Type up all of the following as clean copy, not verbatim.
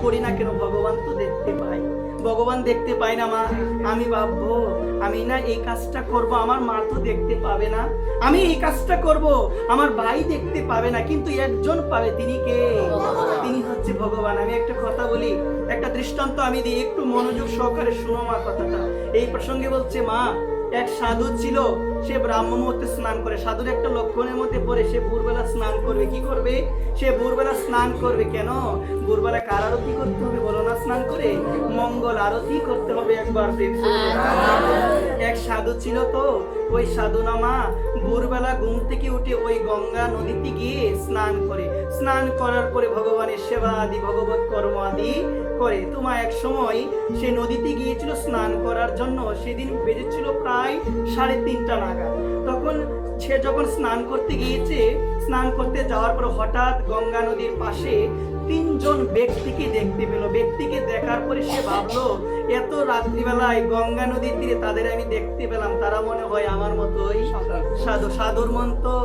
করি না কেন, ভগবান তো দেখতে পাই, ভগবান দেখতে পায় না মা। আমি ভাববো আমি না এই কাজটা করব, আমার মা তো দেখতে পাবে না, আমি এই কাজটা করব, আমার ভাই দেখতে পাবে না, কিন্তু একজন পাবে, তিনি কে? তিনি হচ্ছে ভগবান। আমি একটা কথা বলি, একটা দৃষ্টান্ত আমি দিই, একটু মনোযোগ সহকারে শুনো মা কথাটা। এই প্রসঙ্গে বলছে মা, এক সাধু ছিল, সে ব্রাহ্ম মুহূর্তে স্নান করে। সাধুর একটা লক্ষণের মধ্যে পড়ে, সে ভোরবেলা স্নান করবে। কি করবে? সে ভোরবেলা স্নান করবে। কেন? ভোরবেলা কার আরতি করতে হবে বলো না? স্নান করে মঙ্গল আরতি করতে হবে। একবার এক সাধু ছিল, তো ওই সাধু না মা ভোরবেলা ঘুম থেকে উঠে ওই গঙ্গা নদীতে গিয়ে স্নান করে। স্নান করার পরে ভগবানের সেবা আদি ভগবত কর্ম আদি করে। তোমার এক সময় সে নদীতে গিয়েছিল স্নান করার জন্য। সেদিন বেজেছিল প্রায় 3:30 নাগাদ। তখন সে যখন স্নান করতে গিয়েছে, স্নান করতে যাওয়ার পর হঠাৎ গঙ্গা নদীর পাশে 3 জন ব্যক্তিকে দেখতে পেল। ব্যক্তিকে দেখার পরে সে ভাবলো, এত রাত্রিবেলায় গঙ্গা নদীর তীরে তাদের আমি দেখতে পেলাম, তারা মনে হয় আমার মতোই সাধু। সাধুর মন তো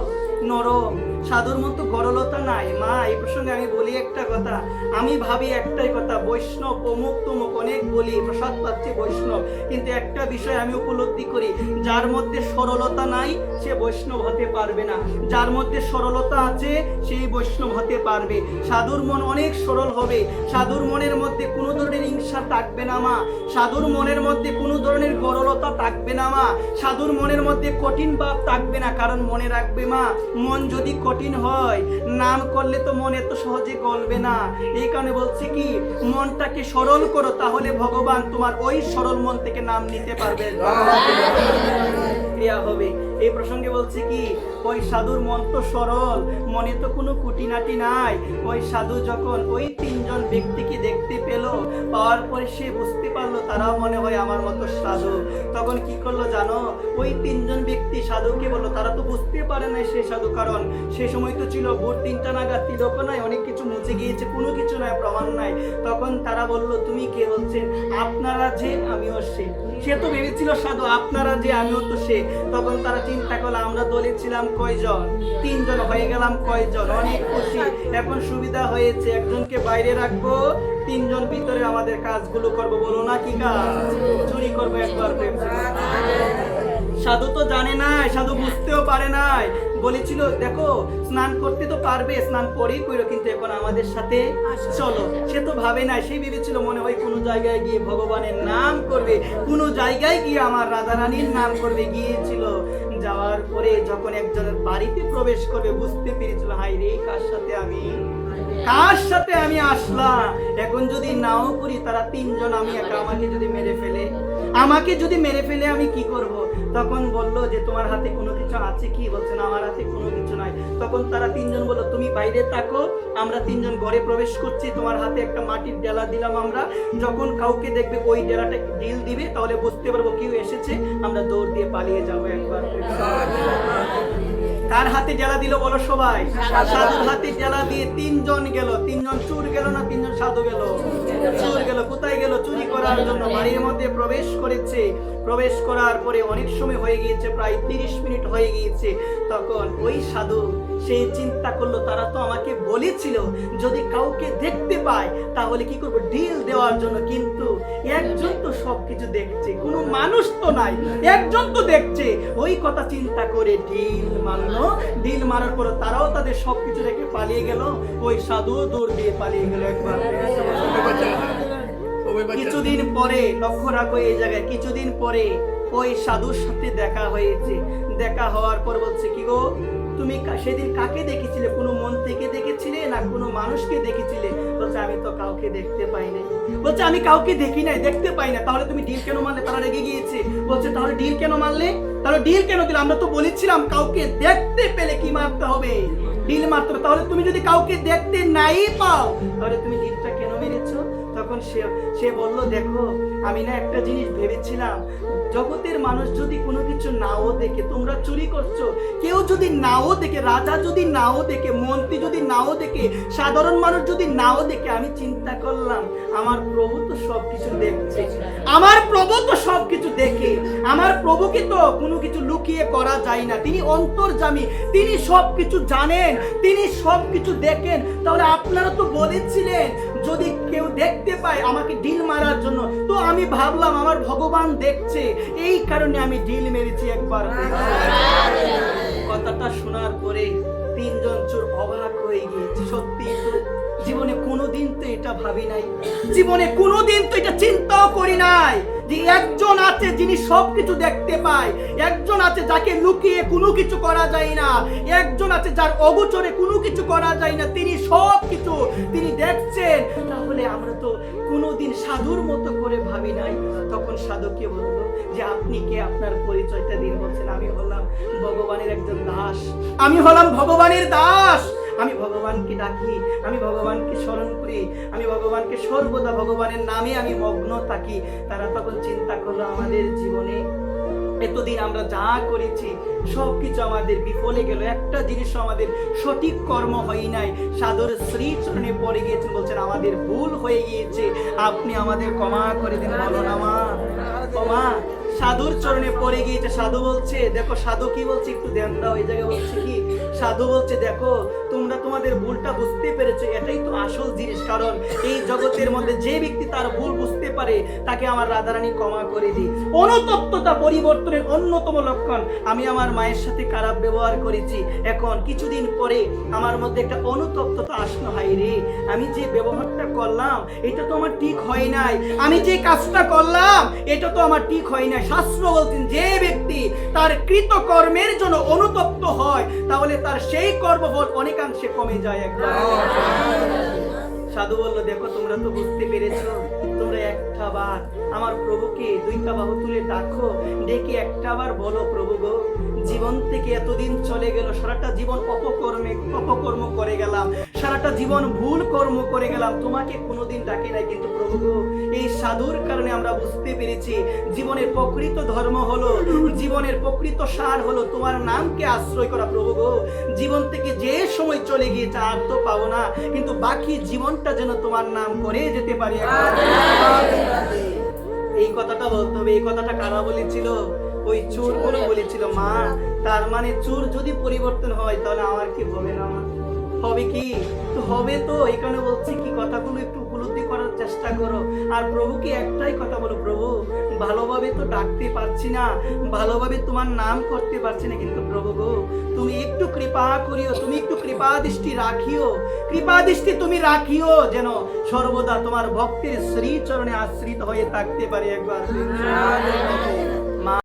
নরম, সাধুর মতো গরলতা নাই মা। এই প্রসঙ্গে আমি বলি একটা কথা, আমি ভাবি একটাই কথা, বৈষ্ণব অমুক তমুক অনেক বলি, প্রসাদ পাচ্ছে বৈষ্ণব, কিন্তু একটা বিষয় আমি উপলব্ধি করি, যার মধ্যে সরলতা নাই সে বৈষ্ণব হতে পারবে না, যার মধ্যে সরলতা আছে সেই বৈষ্ণব হতে পারবে। সাধুর মন অনেক সরল হবে, সাধুর মনের মধ্যে কোনো ধরনের হিংসা থাকবে না মা, সাধুর মনের মধ্যে কোনো ধরনের গরলতা থাকবে না মা, সাধুর মনের মধ্যে কঠিন ভাব থাকবে না। কারণ মনে রাখবে মা, মন যদি কঠিন হয়, নাম করলে তো মন এত সহজে গলবে না। এই কারণে বলছি কি, মনটাকে সরল করো, তাহলে ভগবান তোমার ওই সরল মন থেকে নাম নিতে পারবে, ক্রিয়া হবে। এই প্রসঙ্গে বলছি কি, ওই সাধুর মন তো সরল, মনে তো কোনো কুটিনাটি নাই। ওই সাধু যখন ওই 3 জন ব্যক্তিকে দেখতে পেল, পাওয়ার পরে সে বুঝতে পারলো তারাও মনে হয় আমার মতো সাধু। তখন কি করলো জানো? ওই 3 জন ব্যক্তি সাধুকে বললো, তারা তো বুঝতে পারে না সে সাধু, কারণ সে সময় তো ছিল ভোর 3টা নাগাদ, তিলক নাই, অনেক কিছু মুছে গিয়েছে, কোনো কিছু নাই, প্রমাণ নাই। তখন তারা বলল, তুমি কে বলছেন? আপনারা যে আমিও সে। সে তো ভেবেছিল সাধু, আপনারা যে আমিও তো সে। তখন তারা চিন্তা করলো, আমরা দলে ছিলাম কয়জন? 3 জন, হয়ে গেলাম কয়জন? অনেক খুশি। এখন সুবিধা হয়েছে, একজনকে বাইরে রাখবো, 3 জন ভিতরে আমাদের কাজগুলো করবো। বলো না কি কাজ? চুরি করবো। একবার সাধু তো জানে নাই, সাধু বুঝতেও পারে নাই, বলেছিল দেখো স্নান করতে তো পারবে, স্নান পরেই করো, কিন্তু এখন আমাদের সাথে চলো। সে তো ভাবে নাই, সে ভেবেছিল মনে হয় কোনো জায়গায় গিয়ে ভগবানের নাম করবে, কোনো জায়গায় গিয়ে আমার রাধারানীর নাম করবে। গিয়েছিল, যাওয়ার পরে যখন একজনের বাড়িতে প্রবেশ করবে, বুঝতে পেরেছিল, হাই রে, কার সাথে আমি আসলাম। এখন যদি নাও করি, তারা 3 জন, আমি একা, আমাকে যদি মেরে ফেলে আমি কি করব? তখন বললো যে তোমার হাতে কোনো কিছু আছে কি? বলছে না, আমার হাতে কোনো কিছু নাই। তখন তারা 3 জন বললো, তুমি বাইরে থাকো, আমরা 3 জন ঘরে প্রবেশ করছি, তোমার হাতে একটা মাটির ডেলা দিলাম আমরা, যখন কাউকে দেখবে ওই ডেলাটা ঢিল দিবে, তাহলে বুঝতে পারবো কেউ এসেছে, আমরা দৌড় দিয়ে পালিয়ে যাবো। একবার কার হাতে ডেলা দিল বলো সবাই? সাধুর হাতে ডেলা দিয়ে 3 জন গেল। 3 জন চোর গেল না, 3 জন সাধু গেল? চোর গেল। কোথায় গেল? চুরি করার জন্য বাড়ির মধ্যে প্রবেশ করেছে। প্রবেশ করার পরে অনেক সময় হয়ে গিয়েছে, প্রায় 30 মিনিট হয়ে গিয়েছে। তখন ওই সাধু সেই চিন্তা করলো, তারা তো আমাকে বলেছিল যদি কাউকে দেখতে পায় তাহলে কি করবো, ঢিল দেওয়ার জন্য, কিন্তু একজন তো সবকিছু দেখছে, কোনো মানুষ তো নাই, একজন তো দেখছে। ওই কথা চিন্তা করে ঢিল মারলো। ঢিল মারার পর তারাও তাদের সবকিছু রেখে পালিয়ে গেল, ওই সাধু দৌড় দিয়ে পালিয়ে গেল। একবার কিছুদিন পরে, লক্ষ্য রাখো এই জায়গায়, কিছুদিন পরে ওই সাধুর সাথে দেখা হয়েছে। দেখা হওয়ার পর বলছে, কি গো, তুমি সেদিন কাকে দেখেছিলে? কোনো মন্ত্রীকে দেখেছিলে না কোনো মানুষকে দেখেছিলে? বলছে, আমি তো কাউকে দেখতে পাই নাই। বলছে, আমি কাউকে দেখি নাই, দেখতে পাই না। তাহলে তুমি ঢিল কেন মারলে? তারা রেগে গিয়েছে। বলছে, তাহলে ঢিল কেন মারলে? তাহলে ঢিল কেন দিলে? আমরা তো বলেছিলাম কাউকে দেখতে পেলে কি মারতে হবে, ঢিল মারতে হবে। তাহলে তুমি যদি কাউকে দেখতে নাই পাও, তাহলে তুমি ঢিলটা কেন মেরেছো? তখন সে বলল, দেখো আমি না একটা জিনিস ভেবেছিলাম, জগতের মানুষ যদি কোনো কিছু নাও দেখে, তোমরা চুরি করছো, কেউ যদি নাও দেখে, রাজা যদি নাও দেখে, মন্ত্রী যদি নাও দেখে, সাধারণ মানুষ যদি নাও দেখে, আমি চিন্তা করলাম আমার প্রভু তো সবকিছু দেখছে, আমার প্রভু তো সবকিছু দেখে, আমার প্রভুকে তো কোনো কিছু লুকিয়ে করা যায় না, তিনি অন্তর্যামী, তিনি সবকিছু জানেন, তিনি সবকিছু দেখেন। তাহলে আপনারা তো বলেছিলেন যদি কেউ পায় আমাকে ঢিল মারার জন্য। তো আমি ভাবলাম আমার ভগবান দেখছে, এই কারণে আমি ঢিল মেরেছি একবার। কথাটা শোনার পরে তিনজন চোর অবাক হয়ে গিয়েছে। সত্যি তো জীবনে কোনোদিন তো এটা ভাবি নাই, জীবনে কোনোদিন তো এটা চিন্তাও করি নাই যে একজন আছে যিনি সবকিছু দেখতে পায়, একজন আছে যাকে লুকিয়ে কোনো কিছু করা যায় না, একজন আছে যার অগোচরে কোনো কিছু করা যায় না, তিনি সবকিছু তিনি দেখছেন। তাহলে আমরা তো কোনোদিন সাধুর মতো করে ভাবি নাই। তখন সাধুকে বললো যে আপনি কে, আপনার পরিচয়টা দিন। বলছেন আমি হলাম ভগবানের একজন দাস, আমি হলাম ভগবানের দাস, আমি ভগবানকে ডাকি, আমি ভগবানকে স্মরণ করি, আমি ভগবানকে সর্বদা ভগবানের নামে আমি মগ্ন থাকি। তারা তখন চিন্তা করলো আমাদের জীবনে এতদিন আমরা যা করেছি সবকিছু আমাদের বিফলে গেল, একটা জিনিস আমাদের সঠিক কর্ম হয় নাই। সাধুর শ্রীচরণে পড়ে গিয়েছেন, বলছেন আমাদের ভুল হয়ে গিয়েছে, আপনি আমাদের ক্ষমা করে দিন। বলো না মা, ক্ষমা। সাধুর চরণে পড়ে গিয়েছে। সাধু বলছে দেখো, সাধু কি বলছে একটু ধ্যান দাও। এই জায়গায় বলছে কি, সাধু বলছে দেখো তোমরা তোমাদের ভুলটা বুঝতে পেরেছো, এটাই তো আসল জিনিস। কারণ এই জগতের মধ্যে যে ব্যক্তি তার ভুল বুঝতে পারে তাকে আমার রাধারানী ক্ষমা করে দিই। অনুতপ্ততা পরিবর্তনের অন্যতম লক্ষণ। আমি আমার মায়ের সাথে খারাপ ব্যবহার করেছি, এখন কিছুদিন পরে আমার মধ্যে একটা অনুতপ্ততা আসলো, হাই রে আমি যে ব্যবহারটা করলাম এটা তো আমার ঠিক হয় নাই, আমি যে কাজটা করলাম এটা তো আমার ঠিক হয় নাই। শাস্ত্র বলছেন যে ব্যক্তি তার কৃত কর্মের জন্য অনুতপ্ত হয় তাহলে তার সেই কর্মফল অনেকাংশে কমে যায় একবার। সাধু বলল দেখো তোমরা তো বুঝতে পেরেছো, তোমরা একটা বার আমার প্রভুকে দুইটা বাহু তুলে ডাকো, ডেকে একটা বার বলো প্রভু গো জীবন থেকে এতদিন চলে গেল, সারাটা জীবন অপকর্ম করে গেলাম, সারাটা জীবন ভুল কর্ম করে গেলাম, তোমাকে কোনোদিন ডাকে নাই, কিন্তু প্রভু গো এই সাধুর কারণে আমরা বুঝতে পেরেছি জীবনের প্রকৃত ধর্ম হলো, জীবনের প্রকৃত সার হলো তোমার নামকে আশ্রয় করা। প্রভু গো জীবন থেকে যে সময় চলে গিয়েছে আর তো পাবো না, কিন্তু বাকি জীবনটা যেন তোমার নাম করে যেতে পারি। এই কথাটা বলতে হবে। এই কথাটা কারা বলেছিল? ওই চোরগুলো বলেছিল। মা তার মানে চোর যদি পরিবর্তন হয় তাহলে আমার কি হবে না? মা হবে কি? তো হবে তো। এখানে বলছি কি কথাগুলো একটু উপলব্ধি করার চেষ্টা করো। আর প্রভুকে একটাই কথা বলো, প্রভু ভালোভাবে তো ডাকতে পারছি না, ভালোভাবে তোমার নাম করতে পারছি না, কিন্তু প্রভু গো তুমি একটু কৃপা করিও, তুমি একটু কৃপা দৃষ্টি রাখিও, কৃপা দৃষ্টি তুমি রাখিও যেন সর্বদা তোমার ভক্তের শ্রীচরণে আশ্রিত হয়ে থাকতে পারি একবার।